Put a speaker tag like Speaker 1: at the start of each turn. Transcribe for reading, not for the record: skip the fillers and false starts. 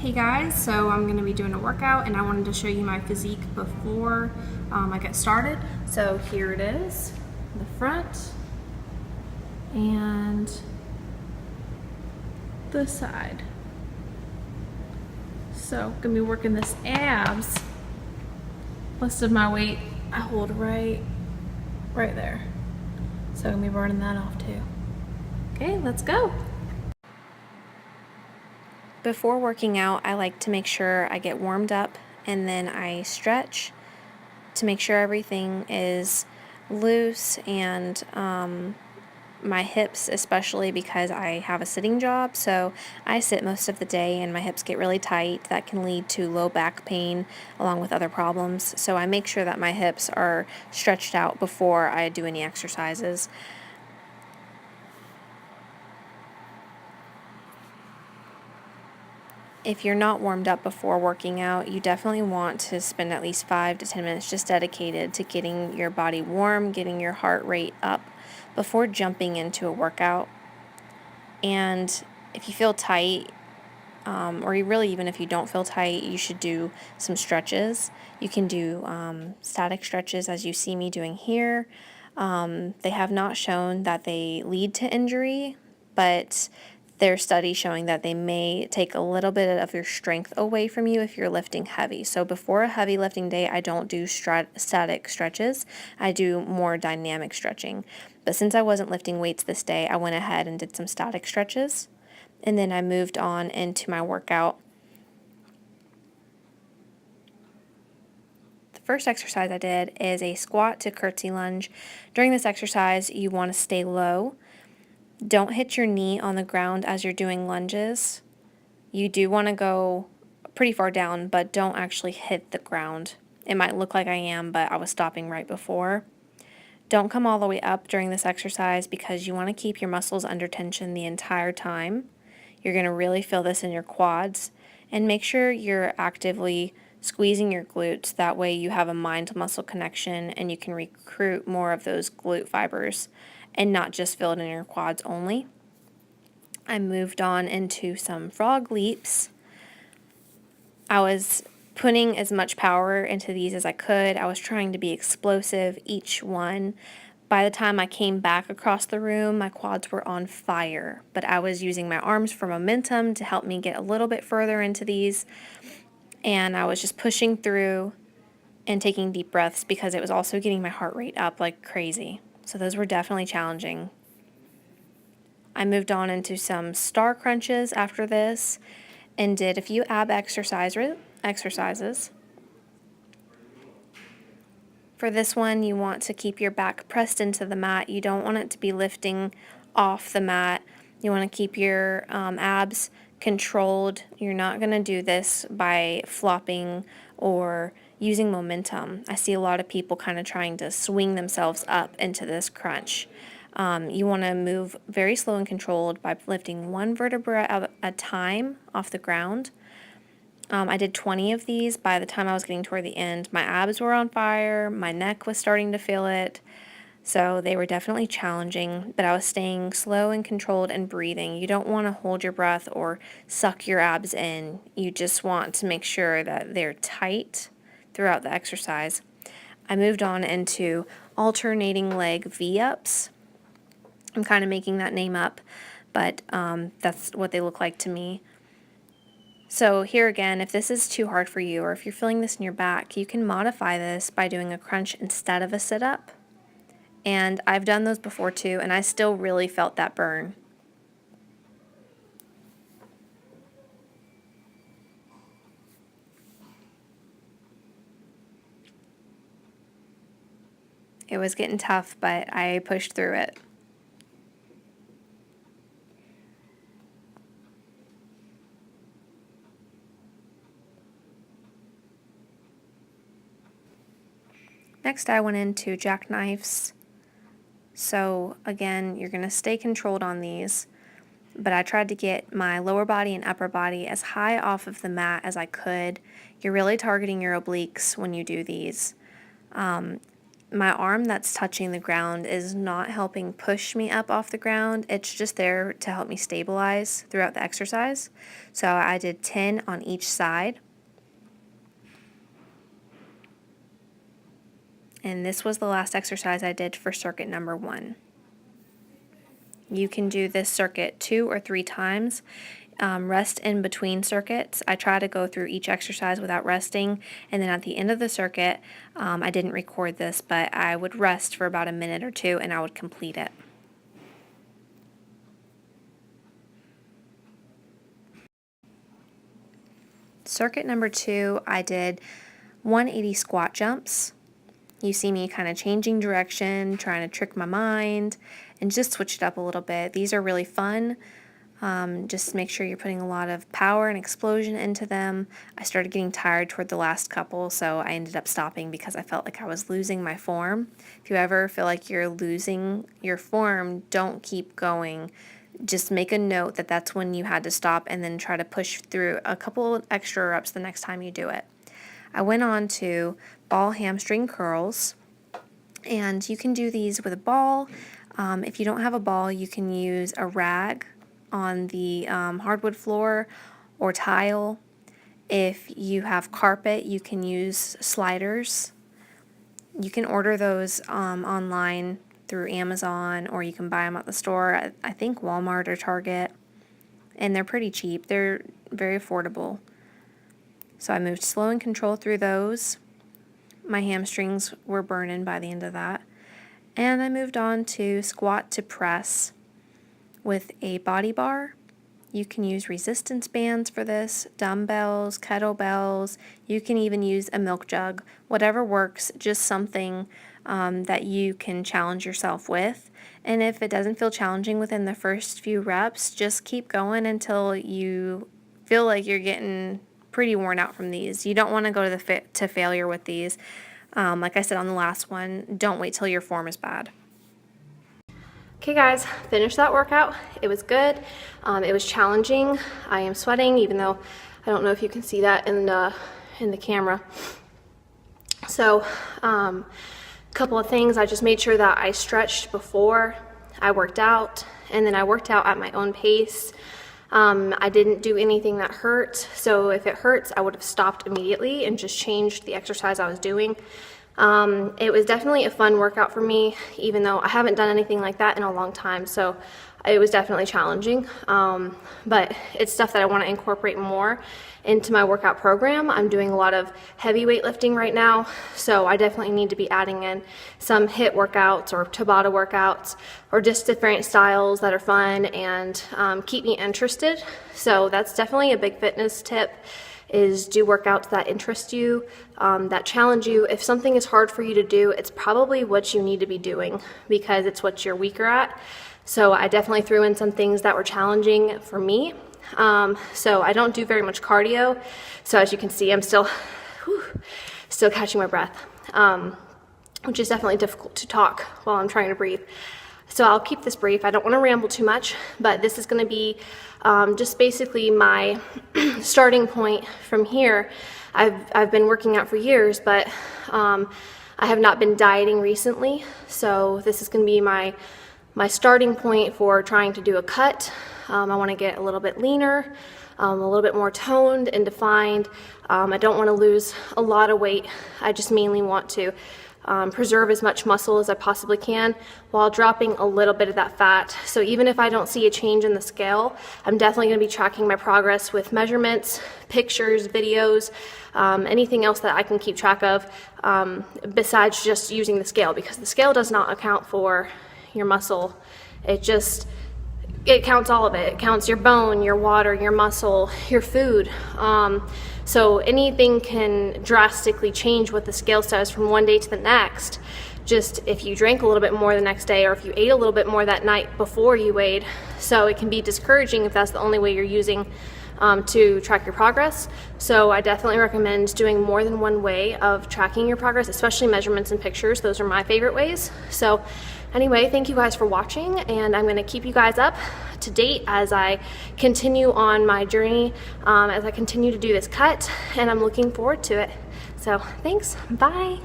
Speaker 1: Hey guys, so I'm going to be doing a workout and I wanted to show you my physique before I get started. So here it is, the front and the side. So I'm going to be working this abs. Most of my weight I hold right there. So I'm going to be burning that off too. Okay, let's go. Before working out, I like to make sure I get warmed up and then I stretch to make sure everything is loose and my hips, especially because I have a sitting job, so I sit most of the day and my hips get really tight. That can lead to low back pain along with other problems. So I make sure that my hips are stretched out before I do any exercises. If you're not warmed up before working out, you definitely want to spend at least 5 to 10 minutes just dedicated to getting your body warm, getting your heart rate up before jumping into a workout. And if you feel tight, or even if you don't feel tight, you should do some stretches. You can do static stretches as you see me doing here. They have not shown that they lead to injury, but there are studies showing that they may take a little bit of your strength away from you if you're lifting heavy. So before a heavy lifting day, I don't do static stretches. I do more dynamic stretching. But since I wasn't lifting weights this day, I went ahead and did some static stretches. And then I moved on into my workout. The first exercise I did is a squat to curtsy lunge. During this exercise, you want to stay low. Don't hit your knee on the ground as you're doing lunges. You do want to go pretty far down, but don't actually hit the ground. It might look like I am, but I was stopping right before. Don't come all the way up during this exercise because you want to keep your muscles under tension the entire time. You're going to really feel this in your quads, and make sure you're actively squeezing your glutes. That way you have a mind-muscle connection and you can recruit more of those glute fibers and not just feel it in your quads only. I moved on into some frog leaps. I was putting as much power into these as I could. I was trying to be explosive each one. By the time I came back across the room, my quads were on fire, but I was using my arms for momentum to help me get a little bit further into these, and I was just pushing through and taking deep breaths because it was also getting my heart rate up like crazy. So those were definitely challenging. I moved on into some star crunches after this and did a few ab exercises. For this one, you want to keep your back pressed into the mat. You don't want it to be lifting off the mat. You want to keep your abs controlled. You're not going to do this by flopping or using momentum. I see a lot of people kind of trying to swing themselves up into this crunch. You want to move very slow and controlled by lifting one vertebra at a time off the ground. I did 20 of these. By the time I was getting toward the end, my abs were on fire, my neck was starting to feel it, so they were definitely challenging, but I was staying slow and controlled and breathing. You don't want to hold your breath or suck your abs in. You just want to make sure that they're tight throughout the exercise. I moved on into alternating leg V-ups. I'm kind of making that name up, but that's what they look like to me. So here again, if this is too hard for you or if you're feeling this in your back, you can modify this by doing a crunch instead of a sit-up. And I've done those before too, and I still really felt that burn. It was getting tough, but I pushed through it. Next, I went into jackknives. So again, you're going to stay controlled on these, but I tried to get my lower body and upper body as high off of the mat as I could. You're really targeting your obliques when you do these. my arm that's touching the ground is not helping push me up off the ground. It's just there to help me stabilize throughout the exercise. So I did 10 on each side. And this was the last exercise I did for circuit number 1. You can do this circuit 2 or 3 times. Rest in between circuits. I try to go through each exercise without resting, and then at the end of the circuit, I didn't record this, but I would rest for about a minute or 2 and I would complete it. Circuit number 2, I did 180 squat jumps. You see me kind of changing direction, trying to trick my mind, and just switch it up a little bit. These are really fun. Just make sure you're putting a lot of power and explosion into them. I started getting tired toward the last couple, so I ended up stopping because I felt like I was losing my form. If you ever feel like you're losing your form, don't keep going. Just make a note that that's when you had to stop, and then try to push through a couple extra reps the next time you do it. I went on to ball hamstring curls, and you can do these with a ball. If you don't have a ball, you can use a rag on the hardwood floor or tile. If you have carpet, you can use sliders. You can order those online through Amazon, or you can buy them at the store, I think Walmart or Target, and they're pretty cheap. They're very affordable. So I moved slow and controlled through those. My hamstrings were burning by the end of that. And I moved on to squat to press with a body bar. You can use resistance bands for this, dumbbells, kettlebells. You can even use a milk jug. Whatever works, just something that you can challenge yourself with. And if it doesn't feel challenging within the first few reps, just keep going until you feel like you're getting pretty worn out from these. You don't want to go to failure with these. Like I said on the last one, don't wait till your form is bad. Okay guys, finished that workout. It was good. It was challenging. I am sweating, even though I don't know if you can see that in the camera. So, a couple of things. I just made sure that I stretched before I worked out, and then I worked out at my own pace. I didn't do anything that hurt, so if it hurts, I would have stopped immediately and just changed the exercise I was doing. It was definitely a fun workout for me, even though I haven't done anything like that in a long time, so it was definitely challenging. But it's stuff that I want to incorporate more into my workout program. I'm doing a lot of heavy weightlifting right now, so I definitely need to be adding in some HIIT workouts or Tabata workouts, or just different styles that are fun and keep me interested. So that's definitely a big fitness tip, is do workouts that interest you, that challenge you. If something is hard for you to do, it's probably what you need to be doing because it's what you're weaker at. So I definitely threw in some things that were challenging for me. So I don't do very much cardio. So as you can see, I'm still catching my breath, which is definitely difficult to talk while I'm trying to breathe. So I'll keep this brief. I don't want to ramble too much, but this is going to be just basically my starting point from here. I've been working out for years, but I have not been dieting recently. So this is going to be my starting point for trying to do a cut. I want to get a little bit leaner, a little bit more toned and defined. I don't want to lose a lot of weight. I just mainly want to preserve as much muscle as I possibly can while dropping a little bit of that fat. So even if I don't see a change in the scale, I'm definitely going to be tracking my progress with measurements, pictures, videos, anything else that I can keep track of besides just using the scale, because the scale does not account for your muscle. It counts all of it. It counts your bone, your water, your muscle, your food. So anything can drastically change what the scale says from one day to the next. Just if you drank a little bit more the next day, or if you ate a little bit more that night before you weighed. So it can be discouraging if that's the only way you're using to track your progress. So I definitely recommend doing more than one way of tracking your progress, especially measurements and pictures. Those are my favorite ways. So anyway, thank you guys for watching, and I'm going to keep you guys up to date as I continue on my journey, as I continue to do this cut, and I'm looking forward to it. So thanks, bye.